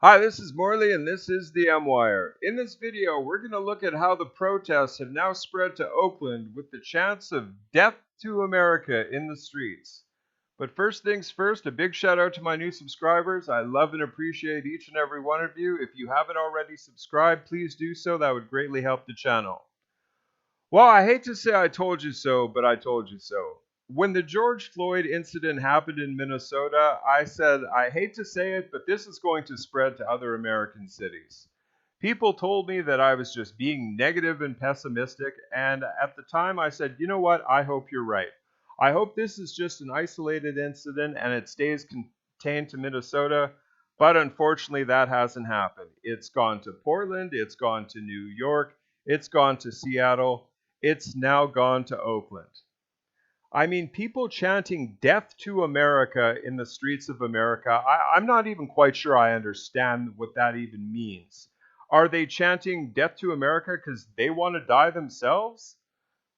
Hi, this is Morley and this is the M-Wire. In this video, we're going to look at how the protests have now spread to Oakland with the chants of death to America in the streets. But first things first, a big shout out to my new subscribers. I love and appreciate each and every one of you. If you haven't already subscribed, please do so. That would greatly help the channel. Well, I hate to say I told you so, but I told you so. When the George Floyd incident happened in Minnesota, I said, I hate to say it, but this is going to spread to other American cities. People told me that I was just being negative and pessimistic, and at the time I said, you know what, I hope you're right. I hope this is just an isolated incident and it stays contained to Minnesota, but unfortunately that hasn't happened. It's gone to Portland, it's gone to New York, it's gone to Seattle. It's now gone to Oakland. I mean, people chanting death to America in the streets of America, I'm not even quite sure I understand what that even means. Are they chanting death to America because they want to die themselves?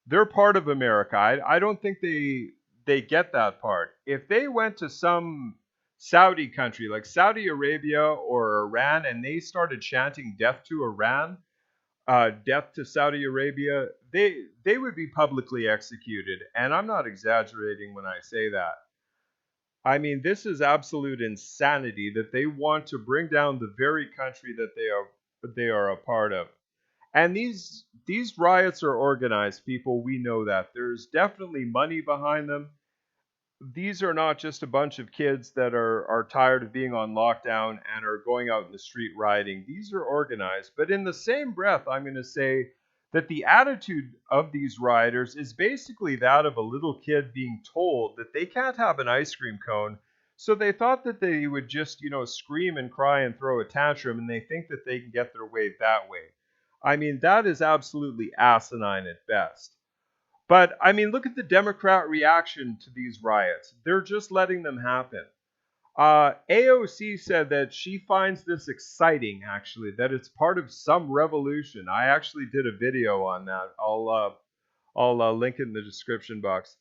They're part of America. I don't think they get that part. If they went to some Saudi country like Saudi Arabia or Iran and they started chanting death to Iran, death to Saudi Arabia, they would be publicly executed. And I'm not exaggerating when I say that. I mean, this is absolute insanity that they want to bring down the very country that they are a part of. And these riots are organized, people. We know that. There's definitely money behind them. These are not just a bunch of kids that are tired of being on lockdown and are going out in the street rioting. These are organized. But in the same breath, I'm going to say that the attitude of these rioters is basically that of a little kid being told that they can't have an ice cream cone. So they thought that they would just, scream and cry and throw a tantrum, and they think that they can get their way that way. I mean, that is absolutely asinine at best. But, I mean, look at the Democrat reaction to these riots. They're just letting them happen. AOC said that she finds this exciting, actually, that it's part of some revolution. I actually did a video on that. I'll link it in the description box.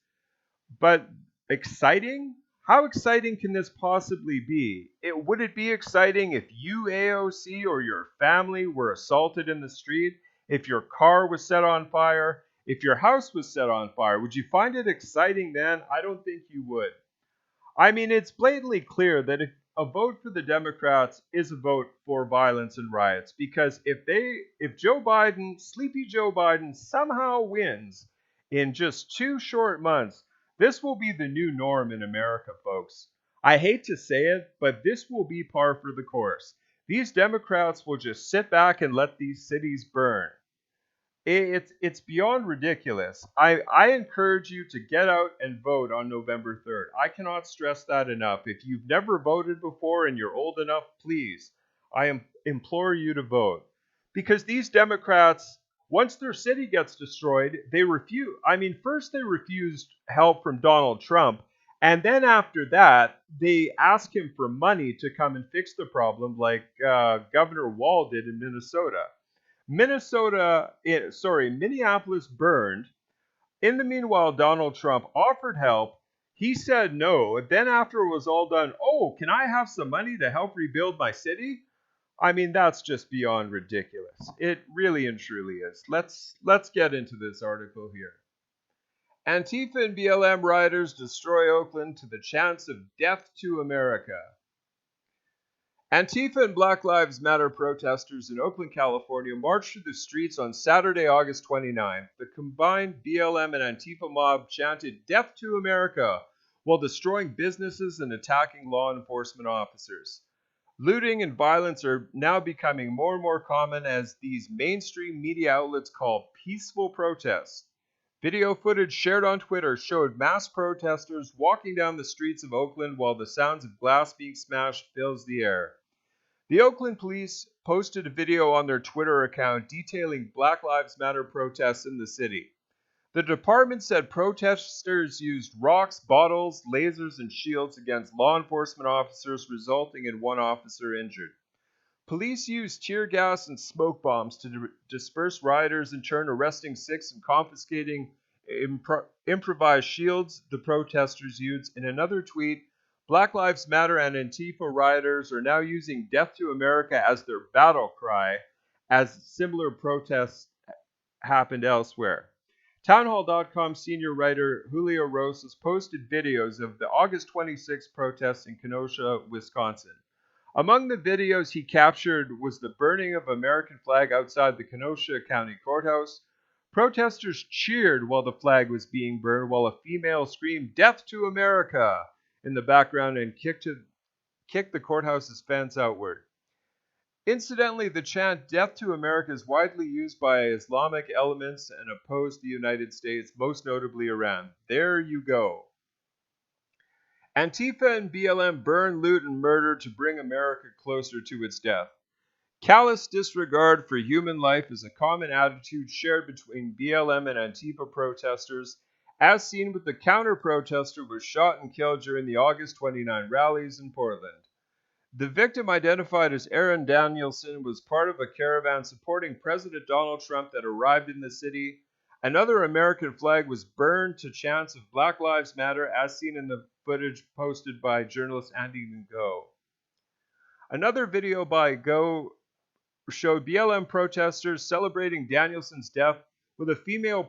But exciting? How exciting can this possibly be? Would it be exciting if you, AOC, or your family were assaulted in the street? If your car was set on fire? If your house was set on fire? Would you find it exciting then? I don't think you would. I mean, it's blatantly clear that if a vote for the Democrats is a vote for violence and riots, because if Joe Biden, sleepy Joe Biden, somehow wins in just 2 short months, this will be the new norm in America, folks. I hate to say it, but this will be par for the course. These Democrats will just sit back and let these cities burn. It's beyond ridiculous. I encourage you to get out and vote on November 3rd. I cannot stress that enough. If you've never voted before and you're old enough, please, implore you to vote. Because these Democrats, once their city gets destroyed, they refuse. I mean, first they refused help from Donald Trump, and then after that, they ask him for money to come and fix the problem, like Governor Wall did in Minnesota. Minneapolis burned. In the meanwhile, Donald Trump offered help. He said no. Then after it was all done, oh, can I have some money to help rebuild my city? I mean, that's just beyond ridiculous. It really and truly is. Let's get into this article here. Antifa and BLM rioters destroy Oakland to the chants of death to America. Antifa and Black Lives Matter protesters in Oakland, California marched through the streets on Saturday, August 29th. The combined BLM and Antifa mob chanted "Death to America" while destroying businesses and attacking law enforcement officers. Looting and violence are now becoming more and more common as these mainstream media outlets call peaceful protests. Video footage shared on Twitter showed mass protesters walking down the streets of Oakland while the sounds of glass being smashed fills the air. The Oakland police posted a video on their Twitter account detailing Black Lives Matter protests in the city. The department said protesters used rocks, bottles, lasers, and shields against law enforcement officers, resulting in one officer injured. Police used tear gas and smoke bombs to disperse rioters, in turn arresting 6 and confiscating improvised shields the protesters used. In another tweet, Black Lives Matter and Antifa rioters are now using Death to America as their battle cry, as similar protests happened elsewhere. Townhall.com senior writer Julio Rosas posted videos of the August 26 protests in Kenosha, Wisconsin. Among the videos he captured was the burning of American flag outside the Kenosha County Courthouse. Protesters cheered while the flag was being burned, while a female screamed, "Death to America!" in the background and kicked the courthouse's fence outward. Incidentally, the chant "Death to America" is widely used by Islamic elements and opposed the United States, most notably Iran. There you go. Antifa and BLM burn, loot, and murder to bring America closer to its death. Callous disregard for human life is a common attitude shared between BLM and Antifa protesters, as seen with the counter-protester who was shot and killed during the August 29 rallies in Portland. The victim, identified as Aaron Danielson, was part of a caravan supporting President Donald Trump that arrived in the city. Another American flag was burned to chants of Black Lives Matter, as seen in the footage posted by journalist Andy Go. Another video by Go showed BLM protesters celebrating Danielson's death, with a female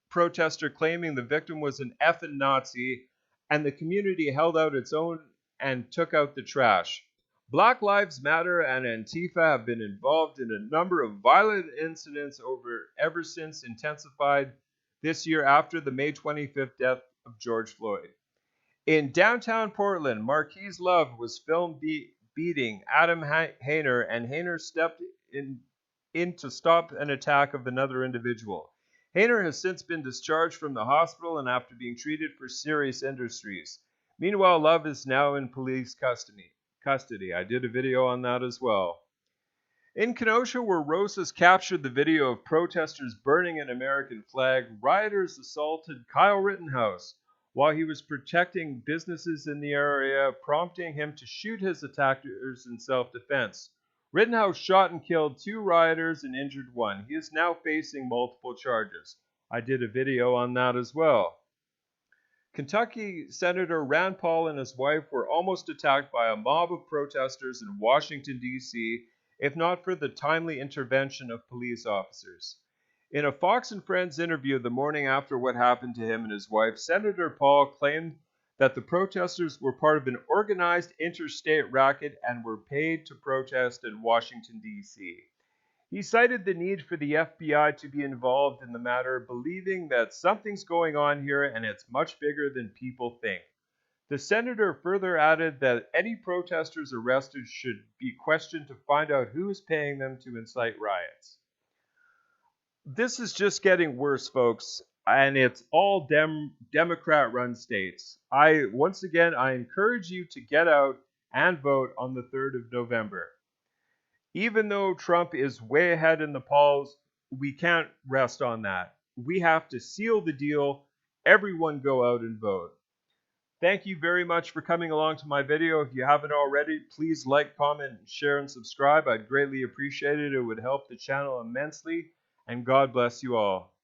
protester claiming the victim was an effing Nazi, and the community held out its own and took out the trash. Black Lives Matter and Antifa have been involved in a number of violent incidents ever since intensified this year after the May 25th death of George Floyd. In downtown Portland, Marquise Love was filmed beating Adam Hayner, and Hayner stepped in to stop an attack of another individual. Hayner has since been discharged from the hospital and after being treated for serious injuries. Meanwhile, Love is now in police custody. I did a video on that as well. In Kenosha, where Rosas captured the video of protesters burning an American flag, rioters assaulted Kyle Rittenhouse while he was protecting businesses in the area, prompting him to shoot his attackers in self-defense. Rittenhouse shot and killed 2 rioters and injured 1. He is now facing multiple charges. I did a video on that as well. Kentucky Senator Rand Paul and his wife were almost attacked by a mob of protesters in Washington, D.C., if not for the timely intervention of police officers. In a Fox and Friends interview the morning after what happened to him and his wife, Senator Paul claimed that the protesters were part of an organized interstate racket and were paid to protest in Washington, D.C. He cited the need for the FBI to be involved in the matter, believing that something's going on here and it's much bigger than people think. The senator further added that any protesters arrested should be questioned to find out who is paying them to incite riots. This is just getting worse, folks, and it's all Democrat-run states. Once again, I encourage you to get out and vote on the 3rd of November. Even though Trump is way ahead in the polls, we can't rest on that. We have to seal the deal. Everyone go out and vote. Thank you very much for coming along to my video. If you haven't already, please like, comment, share, and subscribe. I'd greatly appreciate it. It would help the channel immensely. And God bless you all.